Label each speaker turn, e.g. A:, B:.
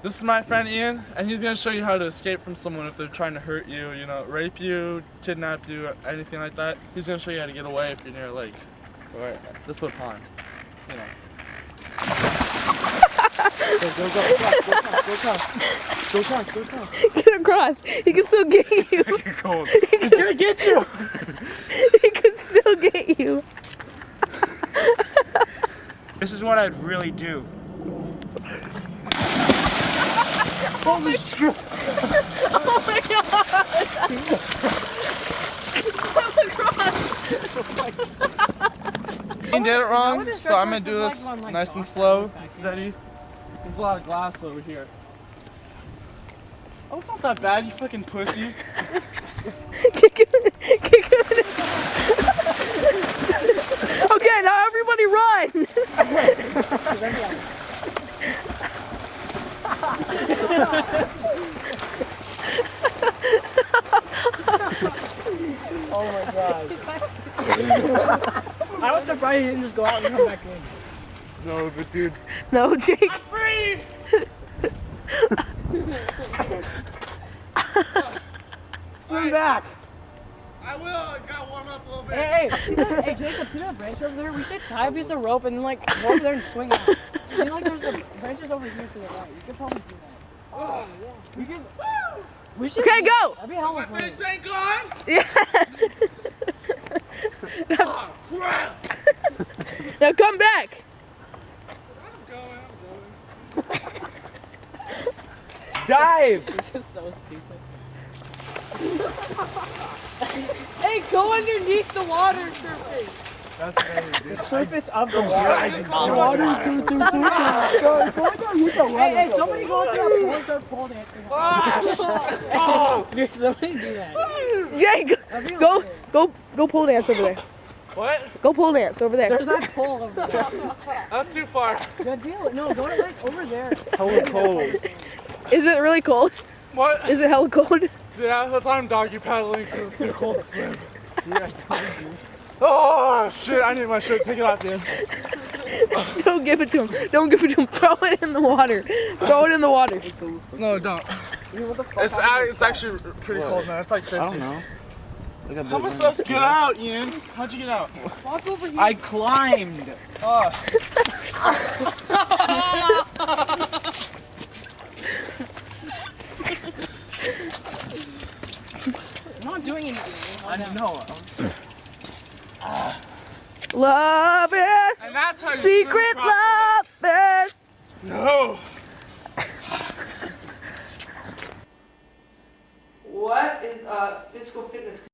A: This is my friend Ian, and he's gonna show you how to escape from someone if they're trying to hurt you, you know, rape you, kidnap you, anything like that. He's gonna show you how to get away if you're near a lake or this little pond, you know. Go.
B: Get across. He can still get you.
A: He's gonna get you.
B: He can still get you.
C: This is what I'd really do.
A: Holy shit!
B: Oh my god!
A: Ian did it wrong, so I'm gonna do this nice and slow and steady. There's a lot of glass over here. Oh, it's not that bad, you fucking pussy.
B: Kick him. Okay, now everybody run!
D: Oh my god. I was surprised he didn't just go out and come back in.
A: No, but dude.
B: No, Jake.
A: I'm free!
D: Swim back.
A: I will, I gotta warm up a little bit.
D: Hey, Jacob, see that branch over there? We should tie a piece of rope and then like go over there and swing out. You know, like there's the branches over here to the right. You could probably do that. Oh, yeah. We should.
B: Okay, go!
D: That'd be hella
A: My
D: fun.
A: face ain't gone?
B: Yeah.
A: Oh, crap!
B: Now come back.
A: I'm going.
C: Dive!
D: This is so stupid.
B: Hey, go underneath the water surface.
A: That's very good.
D: The surface of the water. Hey, somebody go up there and start pole dancing.
A: Oh!
D: Dude, somebody do that.
B: Jake,
D: That'd be
B: go
D: hilarious.
B: pole dance over there.
A: What?
B: Go pole dance over there.
D: There's that pole over there.
A: That's too far.
D: Good deal. No, go to like over there.
C: Hella cold.
B: Is it really cold?
A: What?
B: Is it hella cold?
A: Yeah, that's why I'm doggy paddling because it's too cold to swim. Oh shit, I need my shirt. Take it off, dude.
B: Don't give it to him. Don't give it to him. Throw it in the water. Throw it in the water.
A: No, don't.
D: Dude, what the fuck?
A: It's actually pretty cold now. It's like 50.
C: I don't know.
A: How am I supposed to get out, Ian? How'd you get out?
D: Walk over here.
C: I climbed.
A: Oh.
D: I'm not doing anything.
C: I know.
B: Love is
A: And that's how you
B: secret.
A: swim across
B: Love is.
A: the lake. No.
E: What is physical fitness?